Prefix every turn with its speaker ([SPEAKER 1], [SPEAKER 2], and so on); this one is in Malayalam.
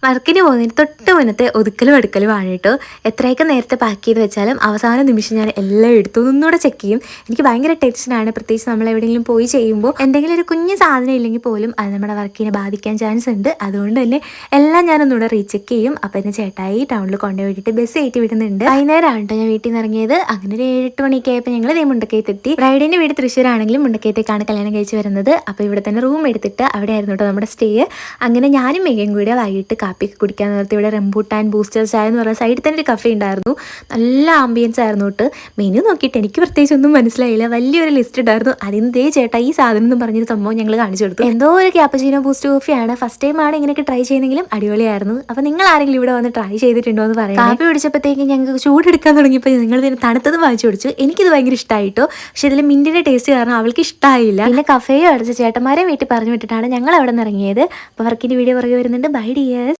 [SPEAKER 1] വർക്കിന് പോകുന്നതിന് തൊട്ട് മുന്നത്തെ ഒതുക്കലും എടുക്കലുമാണ് കേട്ടോ. എത്രയൊക്കെ നേരത്തെ പാക്ക് ചെയ്ത് വെച്ചാലും അവസാന നിമിഷം ഞാൻ എല്ലാം എടുത്തു ഒന്നുകൂടെ ചെക്ക് ചെയ്യും. എനിക്ക് ഭയങ്കര ടെൻഷനാണ്, പ്രത്യേകിച്ച് നമ്മൾ എവിടെയെങ്കിലും പോയി ചെയ്യുമ്പോൾ എന്തെങ്കിലും ഒരു കുഞ്ഞു സാധനം ഇല്ലെങ്കിൽ പോലും അത് നമ്മുടെ വർക്കിനെ ബാധിക്കാൻ ചാൻസ് ഉണ്ട്. അതുകൊണ്ട് തന്നെ എല്ലാം ഞാനൊന്നുകൂടെ റീചെക്ക് ചെയ്യും. അപ്പം എന്നെ ചേട്ടായി ടൗണിൽ കൊണ്ടുപോയിട്ട് ബസ് കയറ്റി വിടുന്നുണ്ട്. വൈകുന്നേരമാണ് കേട്ടോ ഞാൻ വീട്ടിൽ നിന്ന് ഇറങ്ങിയത്. അങ്ങനെ ഒരു 7-8 മണിയൊക്കെ ആയപ്പോൾ ഞങ്ങൾ ഇതേ മുണ്ടക്കയത്തെത്തി. ബ്രൈഡിൻ്റെ വീട് തൃശ്ശൂരാണെങ്കിലും മുണ്ടക്കയത്തേക്കാണ് കല്യാണം കഴിച്ച് വരുന്നത്. അപ്പോൾ ഇവിടെ തന്നെ റൂം എടുത്തിട്ട് അവിടെ ആയിരുന്നു കേട്ടോ നമ്മുടെ സ്റ്റേ. അങ്ങനെ ഞാനും മേഘയും കൂടെ വൈകിട്ട് കാപ്പി കുടിക്കാൻ നേരത്തെ ഇവിടെ റംബൂട്ടാൻ ബൂസ്റ്റർ ചായ എന്ന് പറഞ്ഞ സൈഡിൽ തന്നെ ഒരു കഫേ ഉണ്ടായിരുന്നു. നല്ല ആംബിയൻസ് ആയിരുന്നു തൊട്ട്. മെനു നോക്കിയിട്ട് എനിക്ക് പ്രത്യേകിച്ച് ഒന്നും മനസ്സിലായില്ല. വലിയൊരു ലിസ്റ്റ് ഉണ്ടായിരുന്നു. അതിൻ്റെ ചേട്ടാ ഈ സാധനം എന്ന് പറഞ്ഞൊരു സംഭവം ഞങ്ങൾ കാണിച്ചു കൊടുത്തു. എന്തോ ഒരു ക്യാപ്പച്ചീനോ ബൂസ്റ്റ് കോഫിയാണ്. ഫസ്റ്റ് ടൈം ആണ് ഇങ്ങനെയൊക്കെ ട്രൈ ചെയ്യുന്നെങ്കിലും അടിപൊളിയായിരുന്നു. അപ്പോൾ നിങ്ങൾ ആരെങ്കിലും ഇവിടെ വന്ന് ട്രൈ ചെയ്തിട്ടുണ്ടോ എന്ന് പറയാം. കാപ്പി പിടിച്ചപ്പോഴത്തേക്ക് ഞങ്ങൾക്ക് ചൂടെടുക്കാൻ തുടങ്ങിയപ്പോൾ നിങ്ങൾ ഇതിന് തണുത്തത് വാങ്ങിച്ചു കുടിച്ചു. എനിക്കിത് ഭയങ്കര ഇഷ്ടമായിട്ടോ. പക്ഷെ ഇതിൽ മിൻറ്റിൻ്റെ ടേസ്റ്റ് കാരണം അവൾക്ക് ഇഷ്ടമായില്ല. പിന്നെ കഫേയോ അടിച്ച ചേട്ടന്മാരെ വീട്ടിൽ പറഞ്ഞു വിട്ടിട്ടാണ് ഞങ്ങൾ അവിടെ നിന്ന് ഇറങ്ങിയത്. അപ്പോൾ വർക്കിൻ്റെ വീഡിയോ പുറകെ വരുന്നുണ്ട്. Bye dears.